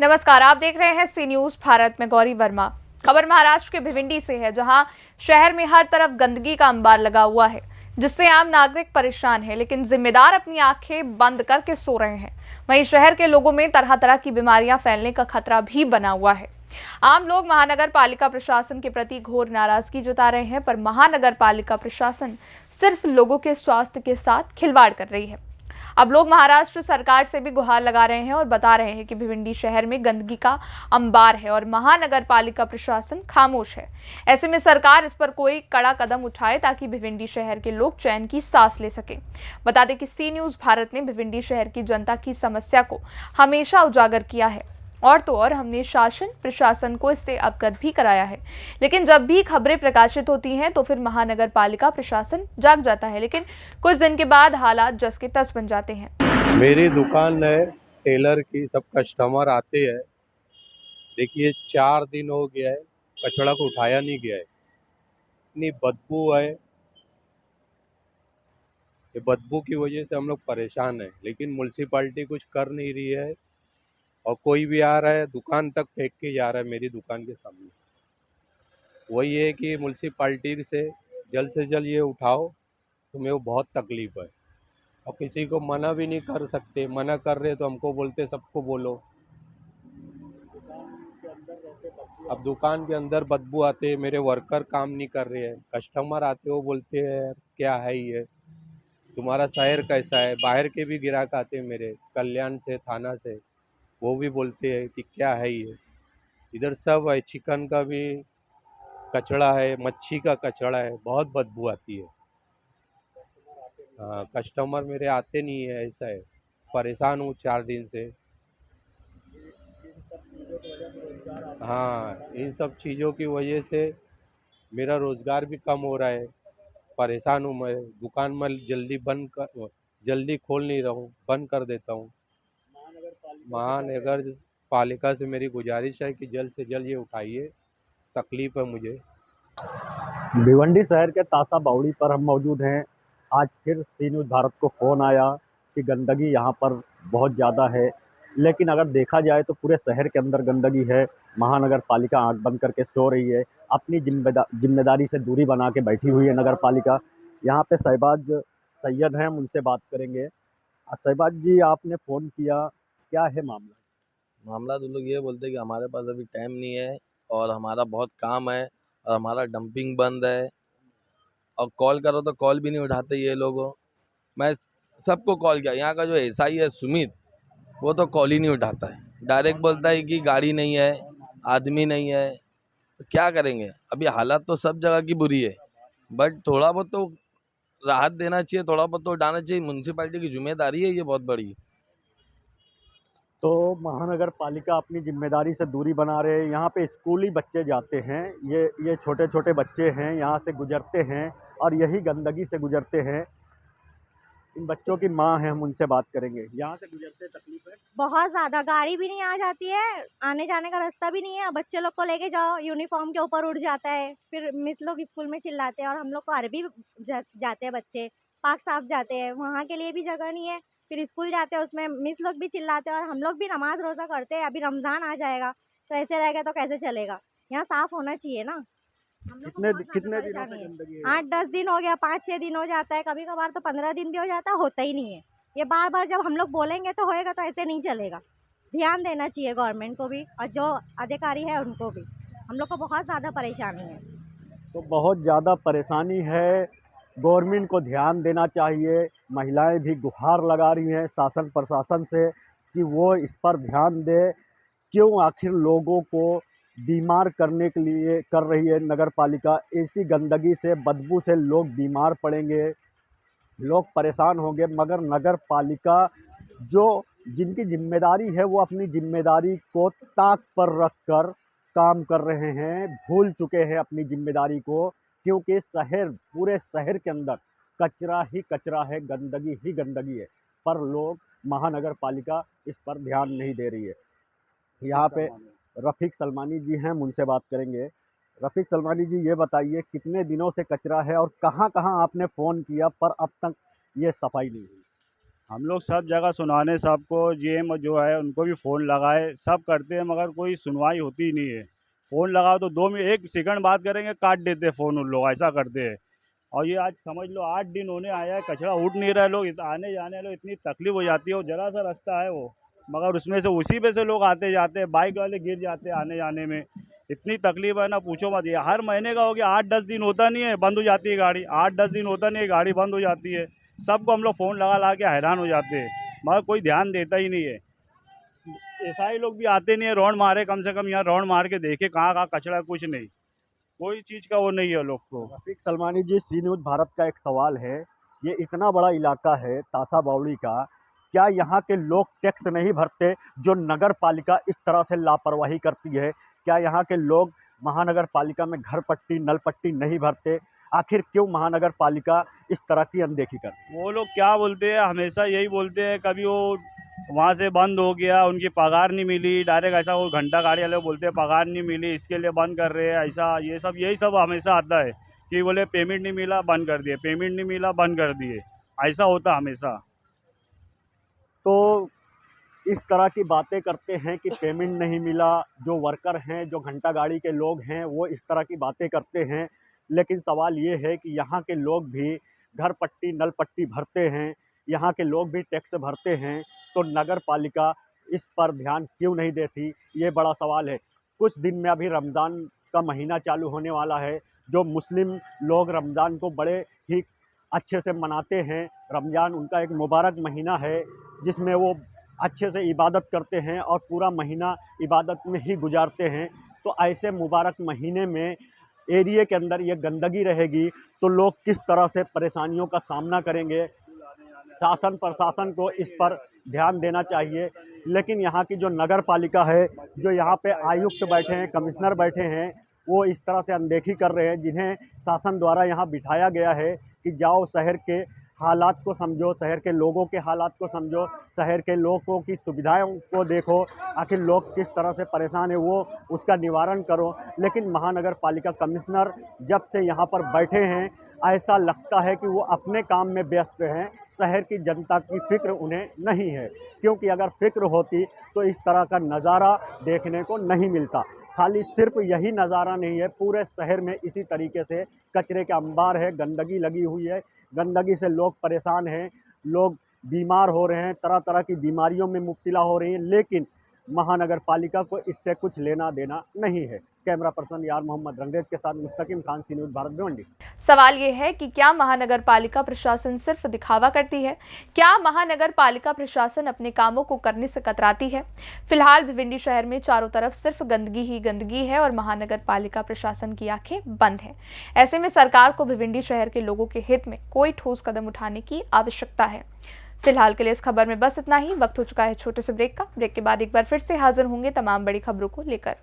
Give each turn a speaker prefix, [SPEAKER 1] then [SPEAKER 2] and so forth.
[SPEAKER 1] नमस्कार, आप देख रहे हैं सी न्यूज भारत में गौरी वर्मा। खबर महाराष्ट्र के भिवंडी से है, जहां शहर में हर तरफ गंदगी का अंबार लगा हुआ है, जिससे आम नागरिक परेशान है, लेकिन जिम्मेदार अपनी आंखें बंद करके सो रहे हैं। वहीं शहर के लोगों में तरह तरह की बीमारियां फैलने का खतरा भी बना हुआ है। आम लोग महानगर पालिका प्रशासन के प्रति घोर नाराजगी जता रहे हैं, पर महानगर पालिका प्रशासन सिर्फ लोगों के स्वास्थ्य के साथ खिलवाड़ कर रही है। अब लोग महाराष्ट्र सरकार से भी गुहार लगा रहे हैं और बता रहे हैं कि भिवंडी शहर में गंदगी का अंबार है और महानगर पालिका प्रशासन खामोश है। ऐसे में सरकार इस पर कोई कड़ा कदम उठाए ताकि भिवंडी शहर के लोग चैन की सांस ले सके। बता दें कि सी न्यूज भारत ने भिवंडी शहर की जनता की समस्या को हमेशा उजागर किया है और तो और हमने शासन प्रशासन को इससे अवगत भी कराया है, लेकिन जब भी खबरें प्रकाशित होती हैं तो फिर महानगर पालिका प्रशासन जाग जाता है, लेकिन कुछ दिन के बाद हालात जस के तस बन जाते हैं।
[SPEAKER 2] मेरी दुकान है टेलर की, सब कस्टमर आते हैं। देखिए 4 दिन हो गया है, कचड़ा को उठाया नहीं गया है। इतनी बदबू है, ये बदबू की वजह से हम लोग परेशान हैं, लेकिन म्यूनसिपाल्टी कुछ कर नहीं रही है और कोई भी आ रहा है दुकान तक फेंक के जा रहा है मेरी दुकान के सामने। वही है कि म्यूनसिपाल्टी से जल्द ये उठाओ, तुम्हें वो बहुत तकलीफ है और किसी को मना भी नहीं कर सकते। मना कर रहे तो हमको बोलते सबको बोलो। अब दुकान के अंदर बदबू आते हैं, मेरे वर्कर काम नहीं कर रहे हैं, कस्टमर आते हो बोलते हैं क्या है ये, तुम्हारा शहर कैसा है। बाहर के भी ग्राहक आते हैं मेरे, कल्याण से, थाना से, वो भी बोलते हैं कि क्या है ये। इधर सब है, चिकन का भी कचड़ा है, मच्छी का कचड़ा है, बहुत बदबू आती है। हाँ, कस्टमर मेरे आते नहीं है, ऐसा है। परेशान हूँ 4 दिन से। हाँ, इन सब चीज़ों की वजह से मेरा रोज़गार भी कम हो रहा है। परेशान हूँ मैं, दुकान में जल्दी खोल नहीं रहा हूँ, बंद कर देता हूँ। महानगर पालिका से मेरी गुजारिश है कि जल्द से जल्द ये उठाइए, तकलीफ़ है मुझे।
[SPEAKER 3] भिवंडी शहर के तासा बावड़ी पर हम मौजूद हैं। आज फिर सी न्यूज़ भारत को फ़ोन आया कि गंदगी यहाँ पर बहुत ज़्यादा है, लेकिन अगर देखा जाए तो पूरे शहर के अंदर गंदगी है। महानगर पालिका आँख बंद करके सो रही है, अपनी जिम्मेदारी से दूरी बना के बैठी हुई है नगर पालिका। यहाँ पे शहबाज सैयद हैं, हम उनसे बात करेंगे। शहबाज जी, आपने फ़ोन किया, क्या है मामला?
[SPEAKER 4] मामला तो लोग ये बोलते हैं कि हमारे पास अभी टाइम नहीं है और हमारा बहुत काम है और हमारा डंपिंग बंद है, और कॉल करो तो कॉल भी नहीं उठाते ये लोग। मैं सबको कॉल किया, यहाँ का जो एसआई है सुमित, वो तो कॉल ही नहीं उठाता है। डायरेक्ट बोलता है कि गाड़ी नहीं है, आदमी नहीं है। तो क्या करेंगे, अभी हालात तो सब जगह की बुरी है, बट थोड़ा बहुत तो राहत देना चाहिए, थोड़ा बहुत तो उठाना चाहिए। म्यूनसिपाल्टी की जिम्मेदारी है ये बहुत बड़ी।
[SPEAKER 3] तो महानगर पालिका अपनी जिम्मेदारी से दूरी बना रहे हैं। यहाँ पे स्कूली बच्चे जाते हैं, ये छोटे छोटे बच्चे हैं, यहाँ से गुजरते हैं और यही गंदगी से गुजरते हैं। इन बच्चों की माँ है, हम उनसे बात करेंगे। यहाँ से गुजरते तकलीफ है
[SPEAKER 5] बहुत ज़्यादा, गाड़ी भी नहीं आ जाती है, आने जाने का रास्ता भी नहीं है। बच्चे लोग को लेके जाओ, यूनिफॉर्म के ऊपर उड़ जाता है, फिर मिस लोग स्कूल में चिल्लाते हैं और हम लोग को अरबी जाते हैं बच्चे, पाक साफ जाते हैं, वहाँ के लिए भी जगह नहीं है। फिर स्कूल जाते हैं, उसमें मिस लोग भी चिल्लाते हैं और हम लोग भी नमाज रोज़ा करते हैं। अभी रमज़ान आ जाएगा तो ऐसे रहेगा तो कैसे चलेगा। यहाँ साफ़ होना चाहिए ना। हम लोग को बहुत
[SPEAKER 3] कितने
[SPEAKER 5] ज़्यादा
[SPEAKER 3] दिनों से
[SPEAKER 5] परेशानी है।
[SPEAKER 3] गंदगी है?
[SPEAKER 5] 8-10 दिन हो गया, 5-6 दिन हो जाता है, कभी कभार तो 15 दिन भी हो जाता है, होता ही नहीं है। ये बार बार जब हम लोग बोलेंगे तो होएगा, तो ऐसे नहीं चलेगा। ध्यान देना चाहिए गवर्नमेंट को भी और जो अधिकारी है उनको भी। हम लोग को बहुत ज़्यादा परेशानी है।
[SPEAKER 3] तो बहुत ज़्यादा परेशानी है, गवर्नमेंट को ध्यान देना चाहिए। महिलाएं भी गुहार लगा रही हैं शासन प्रशासन से कि वो इस पर ध्यान दे। क्यों आखिर लोगों को बीमार करने के लिए कर रही है नगर पालिका? ऐसी गंदगी से, बदबू से लोग बीमार पड़ेंगे, लोग परेशान होंगे, मगर नगर पालिका जो जिनकी जिम्मेदारी है वो अपनी जिम्मेदारी को ताक पर रख कर काम कर रहे हैं, भूल चुके हैं अपनी जिम्मेदारी को। क्योंकि शहर, पूरे शहर के अंदर कचरा ही कचरा है, गंदगी ही गंदगी है, पर लोग, महानगर पालिका इस पर ध्यान नहीं दे रही है। यहाँ पे रफ़ीक सलमानी जी हैं, हम उनसे बात करेंगे। रफ़ीक सलमानी जी, ये बताइए कितने दिनों से कचरा है और कहाँ कहाँ आपने फ़ोन किया पर अब तक ये सफाई नहीं हुई?
[SPEAKER 6] हम लोग सब जगह सुनाने सबको जीएम जो है उनको भी फ़ोन लगाए, सब करते हैं मगर कोई सुनवाई होती ही नहीं है। फ़ोन लगाओ तो 2 मिनट 1 सेकंड बात करेंगे, काट देते हैं फ़ोन उन लोग, ऐसा करते हैं। और ये आज समझ लो 8 दिन होने आया है, कचरा उठ नहीं रहा है, लोग आने जाने वाले इतनी तकलीफ़ हो जाती है, वो ज़रा सा रास्ता है वो, मगर उसमें से उसी पे से लोग आते जाते हैं, बाइक वाले गिर जाते हैं आने जाने में, इतनी तकलीफ़ है ना पूछो मत। ये हर महीने का हो गया, 8-10 दिन होता नहीं है, बंद हो जाती है गाड़ी, 8-10 दिन होता नहीं है, गाड़ी बंद हो जाती है। सबको हम लोग फ़ोन लगा ला के हैरान हो जाते हैं, मगर कोई ध्यान देता ही नहीं है। एसआई लोग भी आते नहीं है, राउंड मारे, कम से कम यहाँ राउंड मार के देखे कहाँ कचरा है, कुछ नहीं, कोई चीज़ का वो नहीं है लोग को।
[SPEAKER 3] रफीक सलमानी जी, सी न्यूज़ भारत का एक सवाल है, ये इतना बड़ा इलाका है तासा बावड़ी का, क्या यहाँ के लोग टैक्स नहीं भरते जो नगर पालिका इस तरह से लापरवाही करती है? क्या यहाँ के लोग महानगर पालिका में घर पट्टी नल पट्टी नहीं भरते? आखिर क्यों महानगर पालिका इस तरह की अनदेखी करती है?
[SPEAKER 6] वो लोग क्या बोलते हैं, हमेशा यही बोलते हैं, कभी वो वहाँ से बंद हो गया, उनकी पगार नहीं मिली, डायरेक्ट ऐसा वो घंटा गाड़ी वाले बोलते हैं पगार नहीं मिली इसके लिए बंद कर रहे हैं, ऐसा ये सब यही सब हमेशा आता है कि बोले पेमेंट नहीं मिला बंद कर दिए, पेमेंट नहीं मिला बंद कर दिए, ऐसा होता हमेशा।
[SPEAKER 3] तो इस तरह की बातें करते हैं कि पेमेंट नहीं मिला, जो वर्कर हैं, जो घंटा गाड़ी के लोग हैं, वो इस तरह की बातें करते हैं। लेकिन सवाल ये है कि यहाँ के लोग भी घर पट्टी, नल पट्टी भरते हैं, यहाँ के लोग भी टैक्स भरते हैं, तो नगर पालिका इस पर ध्यान क्यों नहीं देती? ये बड़ा सवाल है। कुछ दिन में अभी रमज़ान का महीना चालू होने वाला है, जो मुस्लिम लोग रमज़ान को बड़े ही अच्छे से मनाते हैं। रमज़ान उनका एक मुबारक महीना है, जिसमें वो अच्छे से इबादत करते हैं और पूरा महीना इबादत में ही गुजारते हैं। तो ऐसे मुबारक महीने में एरिया के अंदर ये गंदगी रहेगी तो लोग किस तरह से परेशानियों का सामना करेंगे? शासन प्रशासन को इस पर ध्यान देना चाहिए। लेकिन यहाँ की जो नगर पालिका है, जो यहाँ पे आयुक्त बैठे हैं, कमिश्नर बैठे हैं, वो इस तरह से अनदेखी कर रहे हैं, जिन्हें शासन द्वारा यहाँ बिठाया गया है कि जाओ शहर के हालात को समझो, शहर के लोगों के हालात को समझो, शहर के लोगों की सुविधाओं को देखो, आखिर लोग किस तरह से परेशान है वो उसका निवारण करो। लेकिन महानगर पालिका कमिश्नर जब से यहाँ पर बैठे हैं, ऐसा लगता है कि वो अपने काम में व्यस्त हैं, शहर की जनता की फ़िक्र उन्हें नहीं है। क्योंकि अगर फ़िक्र होती तो इस तरह का नज़ारा देखने को नहीं मिलता। खाली सिर्फ यही नज़ारा नहीं है, पूरे शहर में इसी तरीके से कचरे के अंबार है, गंदगी लगी हुई है, गंदगी से लोग परेशान हैं, लोग बीमार हो रहे हैं, तरह तरह की बीमारियों में मुब्तला हो रही हैं, लेकिन महानगर पालिका को इससे कुछ लेना देना नहीं है। कैमरा पर्सन यार मोहम्मद रंगरेज के साथ मुस्तकिम खान, सी न्यूज़ भारत, भिवंडी।
[SPEAKER 1] सवाल ये है कि क्या महानगर पालिका प्रशासन सिर्फ दिखावा करती है? क्या महानगर पालिका प्रशासन अपने कामों को करने से कतराती है? फिलहाल भिवंडी शहर में चारों तरफ सिर्फ गंदगी ही गंदगी है और महानगर पालिका प्रशासन की आंखें बंद हैं। ऐसे में सरकार को भिवंडी शहर के लोगों के हित में कोई ठोस कदम उठाने की आवश्यकता है। फिलहाल के लिए इस खबर में बस इतना ही। वक्त हो चुका है छोटे से ब्रेक का। ब्रेक के बाद एक बार फिर से हाजिर होंगे तमाम बड़ी खबरों को लेकर।